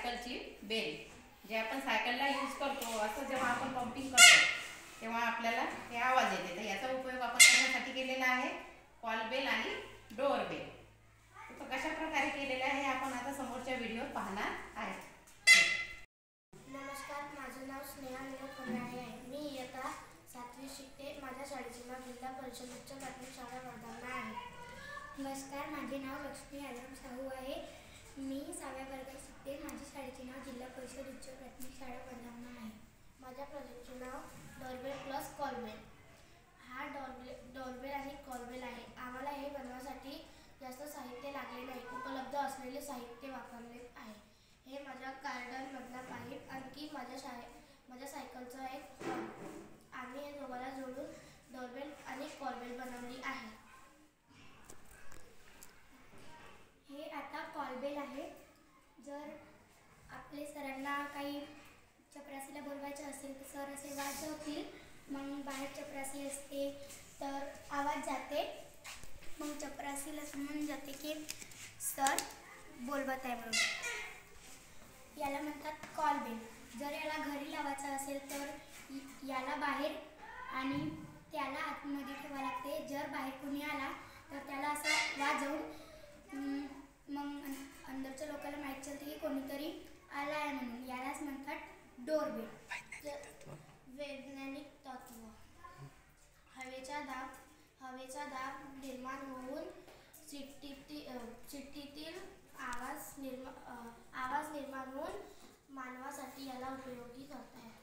सायकलची बेल, जे आपण सायकलला यूज करतो, असं जेव्हा आपण पंपिंग करतो तेव्हा आपल्याला हे आवाज येते. तर याचा उपयोग आपण कशासाठी केलेला आहे? कॉल बेल आणि डोअर बेल. तो कशा प्रकारे केलेला आहे आपण आता समोरच्या व्हिडिओत पाहणार आहे. नमस्कार, माझं नाव स्नेहा विनोद फराळे आहे. मी इयत्ता 7वी शिकते. माझ्या शाळेचे नाव जिल्हा परिषद उच्च प्राथमिक शाळा वर्धा आहे. नमस्कार, माझे नाव लक्ष्मी आलम साहू आहे. मी 6व्या वर्गात शिकते. माझ्या शाळेचे नाव जिल्हा परिषद उच्च प्राथमिक शाळा वर्धा आहे. माझ्या प्रोजेक्टचे नाव डोरबेल प्लस कॉलबेल. हा डोरबेल आणि कॉलबेल आहे. आम्हाला हे बनवण्यासाठी जास्त साहित्य लागले नाही. उपलब्ध असलेले साहित्य वापरले आहे. हे माझ्या गार्डनमधला पाईप, आणखी माझ्या सायकलचं एक पंप. आम्ही हे दोघांना जोडून डोरबेल आणि कॉलबेल बनवली आहे. हे आता कॉलबेल आहे. जर आपले सरांना काही चपरासीला बोलवायचे असेल तर सर असे वाजवतील. मग बाहेर चपरासी असते तर आवाज जाते. मग चपरासीला समजून जाते की सर बोलवत आहे म्हणून. याला म्हणतात कॉलबेल. जर याला घरी लावायचं असेल तर याला बाहेर आणि त्याला आतमध्ये ठेवावं लागते. जर बाहेर कोणी आला तर त्याला असं वाजवून मग अंदरच्या लोकांना माहीत चालते की कोणीतरी आला आहे म्हणून. यालाच म्हणतात डोरबेल. वैज्ञानिक तत्व. हवेचा दाब निर्माण होऊन शिट्टीतील आवाज निर्माण होऊन मानवासाठी याला उपयोगी करतात.